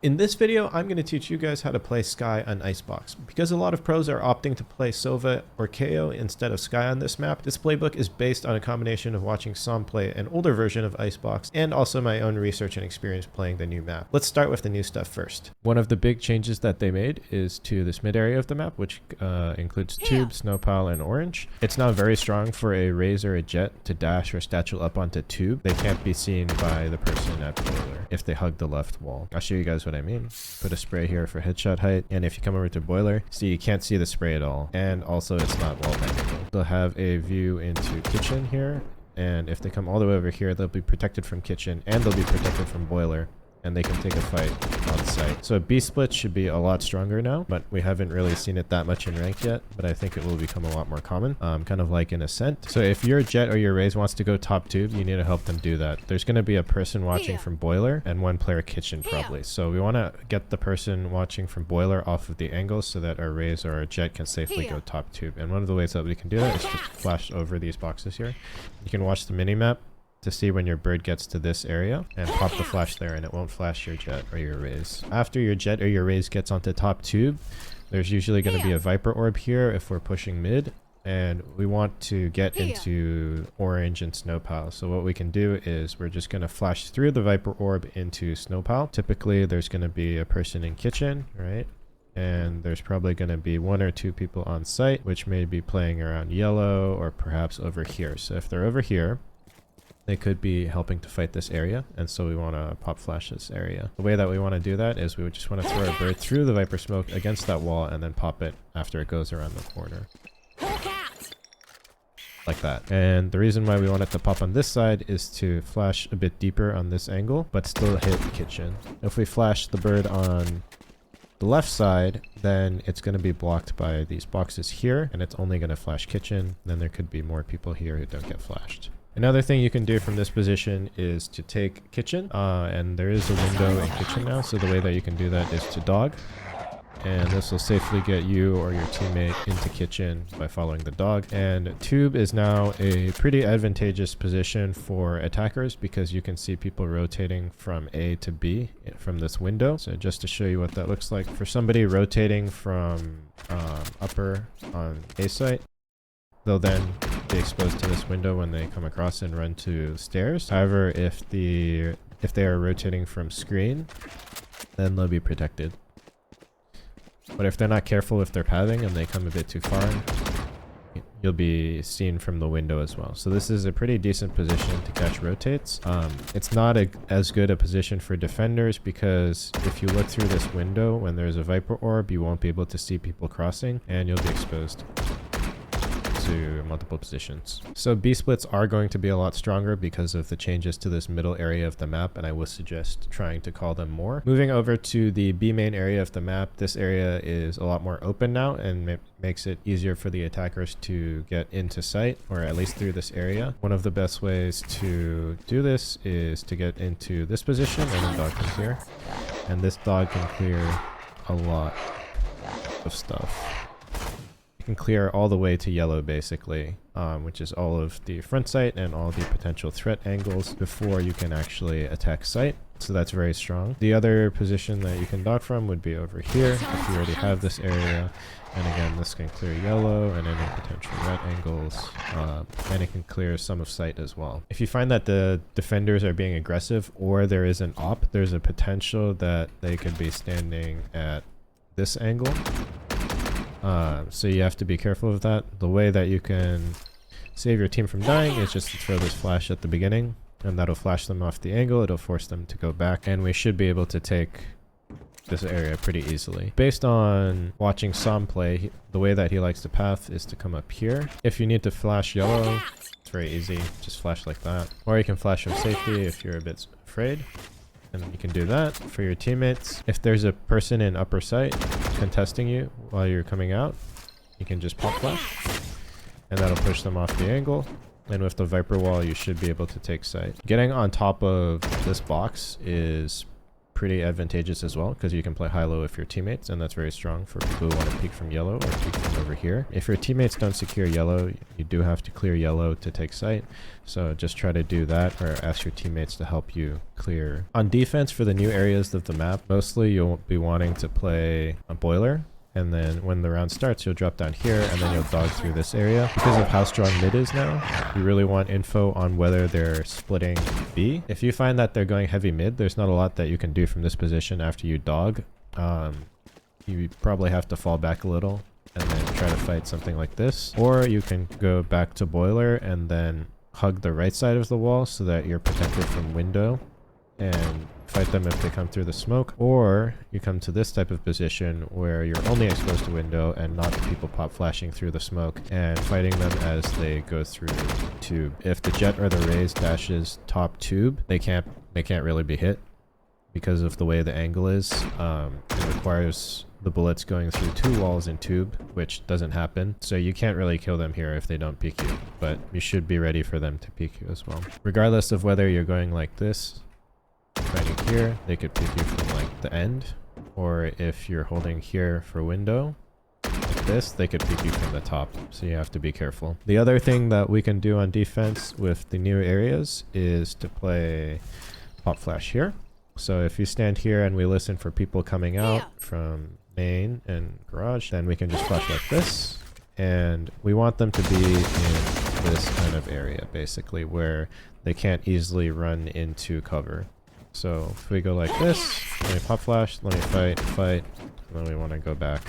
In this video, I'm going to teach you guys how to play Skye on Icebox. Because a lot of pros are opting to play Sova or KO instead of Skye on this map, this playbook is based on a combination of watching s0m play an older version of Icebox and also my own research and experience playing the new map. Let's start with the new stuff first. One of the big changes that they made is to this mid area of the map, which includes tube, snow pile, and orange. It's now very strong for a Raze or a Jet to dash or statue up onto tube. They can't be seen by the person at boiler if they hug the left wall. I'll show you guys what I mean. Put a spray here for headshot height, and if you come over to boiler, see you can't see the spray at all, and also it's not wall bendable. They'll have a view into kitchen here, and if they come all the way over here, they'll be protected from kitchen and they'll be protected from boiler, and they can take a fight on site. So B split should be a lot stronger now, but we haven't really seen it that much in rank yet, but I think it will become a lot more common, kind of like in Ascent. So if your Jet or your Raze wants to go top tube, you need to help them do that. There's going to be a person watching from boiler and one player kitchen probably. So we want to get the person watching from boiler off of the angles so that our Raze or our Jet can safely go top tube. And one of the ways that we can do that is just flash over these boxes here. You can watch the mini map to see when your bird gets to this area and pop the flash there, and it won't flash your Jet or your Raze. After your Jet or your Raze gets onto top tube, there's usually going to be a Viper orb here if we're pushing mid, and we want to get into orange and snow pile. So what we can do is we're just going to flash through the Viper orb into snow pile. Typically there's going to be a person in kitchen, right? And there's probably going to be one or two people on site, which may be playing around yellow or perhaps over here. So if they're over here, they could be helping to fight this area, and so we want to pop flash this area. The way that we want to do that is we would just want to throw a bird through the Viper smoke against that wall and then pop it after it goes around the corner. Like that. And the reason why we want it to pop on this side is to flash a bit deeper on this angle, but still hit the kitchen. If we flash the bird on the left side, then it's going to be blocked by these boxes here, and it's only going to flash kitchen. Then there could be more people here who don't get flashed. Another thing you can do from this position is to take kitchen, and there is a window in kitchen now, so the way that you can do that is to dog, and this will safely get you or your teammate into kitchen by following the dog. And tube is now a pretty advantageous position for attackers because you can see people rotating from A to B from this window. So just to show you what that looks like, for somebody rotating from upper on A site, they'll then be exposed to this window when they come across and run to stairs. However, if they are rotating from screen, then they'll be protected. But if they're not careful, if they're pathing and they come a bit too far, you'll be seen from the window as well. So this is a pretty decent position to catch rotates. It's not as good a position for defenders because if you look through this window when there's a Viper orb, you won't be able to see people crossing and you'll be exposed to multiple positions. So B splits are going to be a lot stronger because of the changes to this middle area of the map, and I would suggest trying to call them more. Moving over to the B main area of the map, this area is a lot more open now and makes it easier for the attackers to get into sight, or at least through this area. One of the best ways to do this is to get into this position, and then dog comes here, and this dog can clear a lot of stuff. You can clear all the way to yellow basically, which is all of the front sight and all the potential threat angles before you can actually attack sight. So that's very strong. The other position that you can dog from would be over here if you already have this area. And again, this can clear yellow and any potential red angles, and it can clear some of sight as well. If you find that the defenders are being aggressive or there is an op, there's a potential that they could be standing at this angle. So you have to be careful of that. The way that you can save your team from dying is just to throw this flash at the beginning, and that'll flash them off the angle. It'll force them to go back, and we should be able to take this area pretty easily. Based on watching s0m play, the way that he likes to path is to come up here. If you need to flash yellow, it's very easy. Just flash like that. Or you can flash from safety if you're a bit afraid. And you can do that for your teammates. If there's a person in upper sight contesting you while you're coming out, you can just pop flash, and that'll push them off the angle. And with the Viper wall, you should be able to take sight. Getting on top of this box is pretty advantageous as well, because you can play high-low with your teammates, and that's very strong for people who want to peek from yellow or peek from over here. If your teammates don't secure yellow, you do have to clear yellow to take site, so just try to do that or ask your teammates to help you clear. On defense for the new areas of the map, mostly you'll be wanting to play a boiler, and then when the round starts, you'll drop down here, and then you'll dog through this area. Because of how strong mid is now, you really want info on whether they're splitting B. If you find that they're going heavy mid, there's not a lot that you can do from this position after you dog. You probably have to fall back a little and then try to fight something like this. Or you can go back to boiler and then hug the right side of the wall so that you're protected from window and fight them if they come through the smoke. Or you come to this type of position where you're only exposed to window and not people pop flashing through the smoke and fighting them as they go through tube. If the jet or the raise dashes top tube, they can't really be hit because of the way the angle is. It requires the bullets going through 2 walls in tube, which doesn't happen. So you can't really kill them here if they don't peek you, but you should be ready for them to peek you as well. Regardless of whether you're going like this, fighting here, they could peek you from like the end, or if you're holding here for window like this, they could peek you from the top, so you have to be careful. The other thing that we can do on defense with the new areas is to play pop flash here. So if you stand here and we listen for people coming out from main and garage, then we can just flash like this, and we want them to be in this kind of area basically where they can't easily run into cover. So if we go like this, let me pop flash, let me fight, and then we want to go back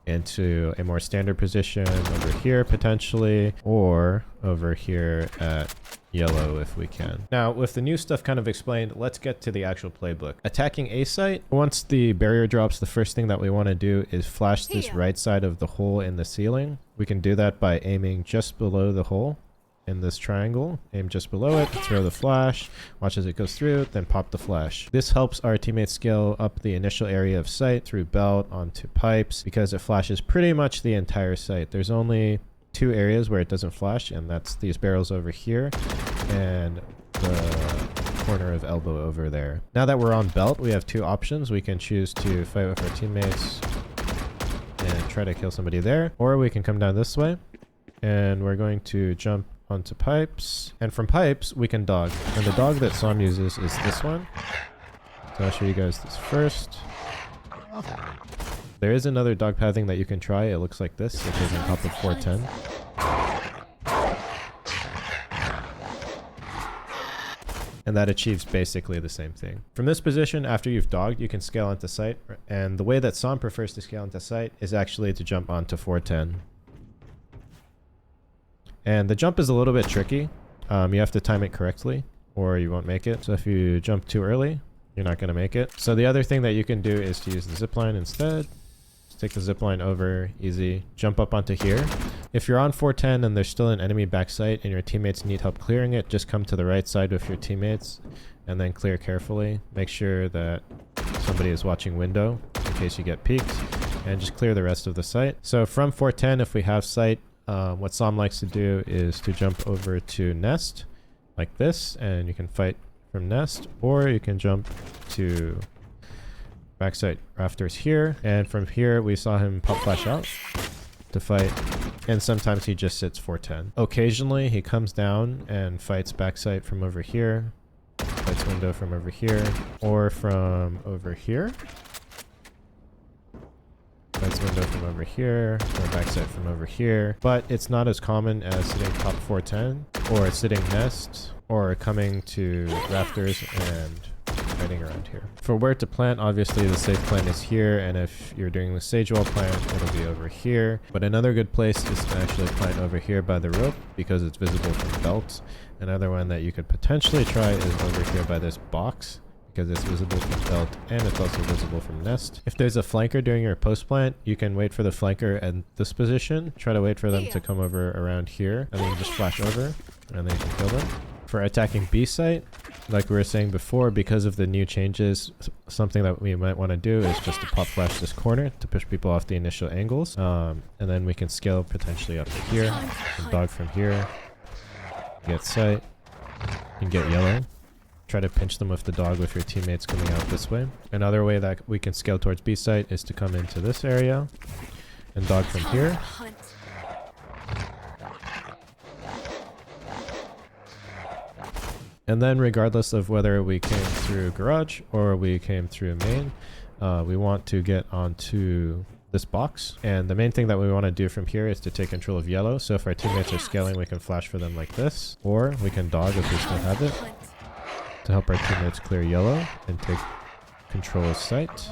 into a more standard position over here potentially, or over here at yellow if we can. Now with the new stuff kind of explained, let's get to the actual playbook. Attacking A site, once the barrier drops, the first thing that we want to do is flash this right side of the hole in the ceiling. We can do that by aiming just below the hole in this triangle, aim just below it, throw the flash, watch as it goes through, then pop the flash. This helps our teammates scale up the initial area of sight through belt onto pipes because it flashes pretty much the entire site. There's only 2 areas where it doesn't flash, and that's these barrels over here and the corner of elbow over there. Now that we're on belt, we have 2 options. We can choose to fight with our teammates and try to kill somebody there, or we can come down this way and we're going to jump onto pipes, and from pipes we can dog, and the dog that s0m uses is this one. So I'll show you guys this first. There is another dog pathing that you can try. It looks like this, which is on top of 410. And that achieves basically the same thing. From this position, after you've dogged, you can scale onto sight, and the way that s0m prefers to scale onto sight is actually to jump onto 410. And the jump is a little bit tricky. You have to time it correctly or you won't make it. So if you jump too early, you're not going to make it. So the other thing that you can do is to use the zipline instead. Just take the zipline over, easy. Jump up onto here. If you're on 410 and there's still an enemy backside and your teammates need help clearing it, just come to the right side with your teammates and then clear carefully. Make sure that somebody is watching window in case you get peeked, and just clear the rest of the site. So from 410, if we have sight, what s0m likes to do is to jump over to nest like this, and you can fight from nest, or you can jump to backside rafters here, and from here we saw him pop flash out to fight, and sometimes he just sits 410. Occasionally he comes down and fights backside from over here, fights window from over here, or from over here. Fights window from over here, or backside from over here, but it's not as common as sitting top 410, or sitting nest, or coming to rafters and fighting around here. For where to plant, obviously the safe plant is here, and if you're doing the sage wall plant, it'll be over here. But another good place is to actually plant over here by the rope, because it's visible from belt. Another one that you could potentially try is over here by this box, because it's visible from belt and it's also visible from nest. If there's a flanker during your post plant, you can wait for the flanker at this position, try to wait for them to come over around here, and then you just flash over and then you can kill them. For attacking B site, like we were saying before, because of the new changes, something that we might want to do is just to pop flash this corner to push people off the initial angles, and then we can scale potentially up to here and dog from here, get sight, and get yellow. try to pinch them with the dog with your teammates coming out this way. Another way that we can scale towards B site is to come into this area and dog from here. And then regardless of whether we came through garage or we came through main, we want to get onto this box. And the main thing that we want to do from here is to take control of yellow. So if our teammates are scaling, we can flash for them like this, or we can dog if we still have it to help our teammates clear yellow and take control of site.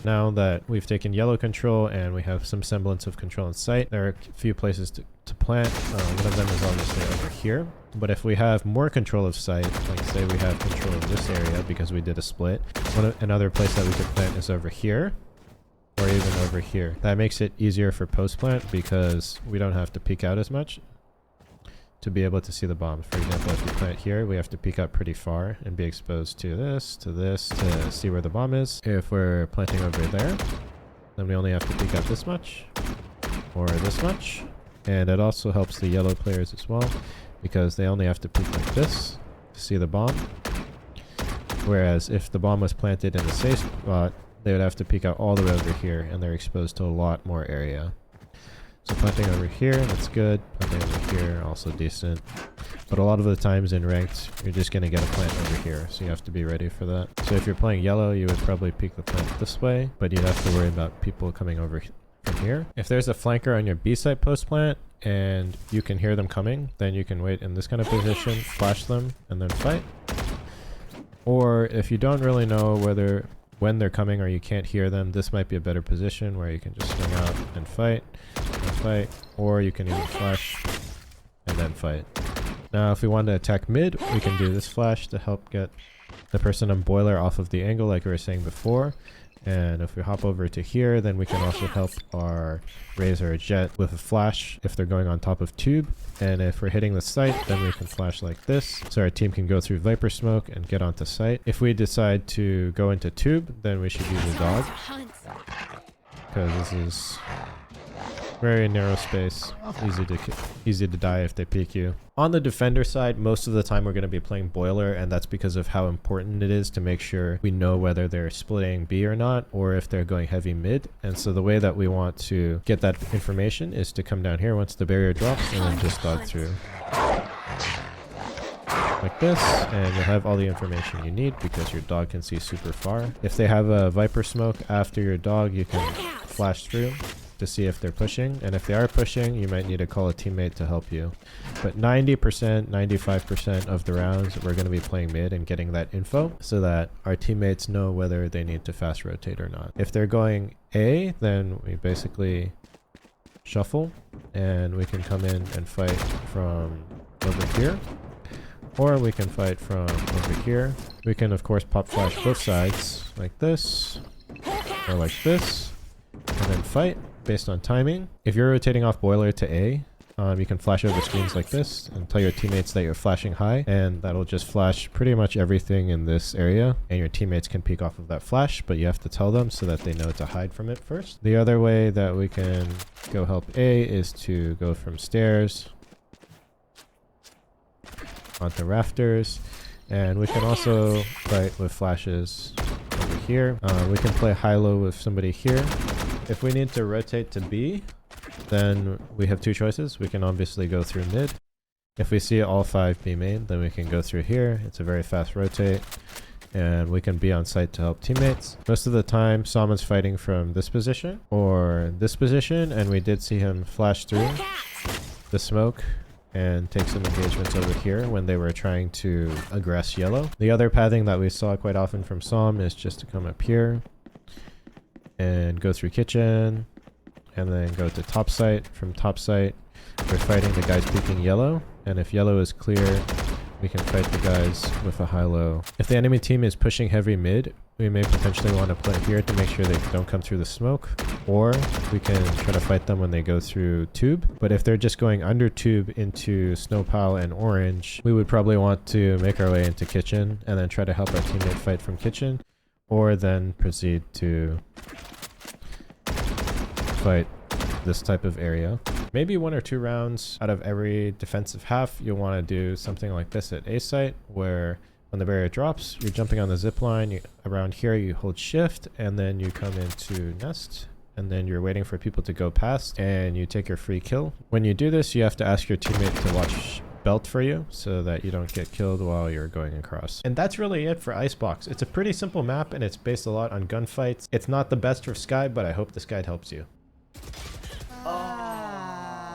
Now that we've taken yellow control and we have some semblance of control in sight, there are a few places to plant. One of them is obviously over here. But if we have more control of site, like say we have control of this area because we did a split, another place that we could plant is over here or even over here. That makes it easier for post plant because we don't have to peek out as much to be able to see the bombs. For example, if we plant here, we have to peek out pretty far and be exposed to this to see where the bomb is. If we're planting over there, then we only have to peek out this much or this much. And it also helps the yellow players as well because they only have to peek like this to see the bomb. Whereas if the bomb was planted in a safe spot, they would have to peek out all the way over here and they're exposed to a lot more area. So planting over here, that's good. Planting over here, also decent. But a lot of the times in ranked, you're just going to get a plant over here. So you have to be ready for that. So if you're playing yellow, you would probably peek the plant this way. But you'd have to worry about people coming over from here. If there's a flanker on your B site post plant and you can hear them coming, then you can wait in this kind of position, flash them, and then fight. Or if you don't really know when they're coming or you can't hear them, this might be a better position where you can just swing out and fight, or you can even flash and then fight. Now if we want to attack mid, we can do this flash to help get the person on boiler off of the angle like we were saying before. And if we hop over to here, then we can also help our Raze or a Jet with a flash if they're going on top of tube. And if we're hitting the site, then we can flash like this. So our team can go through Viper Smoke and get onto site. If we decide to go into tube, then we should use a dog. Because this is very narrow space, easy to die if they peek you. On the defender side, most of the time we're going to be playing boiler, and that's because of how important it is to make sure we know whether they're splitting B or not, or if they're going heavy mid. And so the way that we want to get that information is to come down here once the barrier drops and then just dog through. Like this, and you'll have all the information you need because your dog can see super far. If they have a Viper Smoke after your dog, you can flash through to see if they're pushing, and if they are pushing, you might need to call a teammate to help you. But 90%, 95% of the rounds, we're going to be playing mid and getting that info so that our teammates know whether they need to fast rotate or not. If they're going A, then we basically shuffle and we can come in and fight from over here, or we can fight from over here. We can of course pop flash both sides like this or like this and then fight based on timing. If you're rotating off boiler to A, you can flash over screens like this and tell your teammates that you're flashing high, and that'll just flash pretty much everything in this area, and your teammates can peek off of that flash, but you have to tell them so that they know to hide from it first. The other way that we can go help A is to go from stairs onto rafters, and we can also fight with flashes over here. We can play high-low with somebody here. If we need to rotate to B, then we have two choices. We can obviously go through mid. If we see all 5 B main, then we can go through here. It's a very fast rotate, and we can be on site to help teammates. Most of the time, s0m is fighting from this position or this position, and we did see him flash through the smoke and take some engagements over here when they were trying to aggress yellow. The other pathing that we saw quite often from s0m is just to come up here and go through kitchen and then go to top site. From top site, we're fighting the guys peeking yellow, and if yellow is clear, we can fight the guys with a high-low. If the enemy team is pushing heavy mid, we may potentially want to play here to make sure they don't come through the smoke, or we can try to fight them when they go through tube. But if they're just going under tube into snow pile and orange, we would probably want to make our way into kitchen and then try to help our teammate fight from kitchen, or then proceed to fight this type of area. Maybe 1 or 2 rounds out of every defensive half, you'll want to do something like this at A site, where When the barrier drops, you're jumping on the zip line. Around here, you hold shift, and then you come into nest, and then you're waiting for people to go past, and you take your free kill. When you do this, you have to ask your teammate to watch belt for you so that you don't get killed while you're going across. And that's really it for Icebox. It's a pretty simple map, and it's based a lot on gunfights. It's not the best for Skye, but I hope this guide helps you.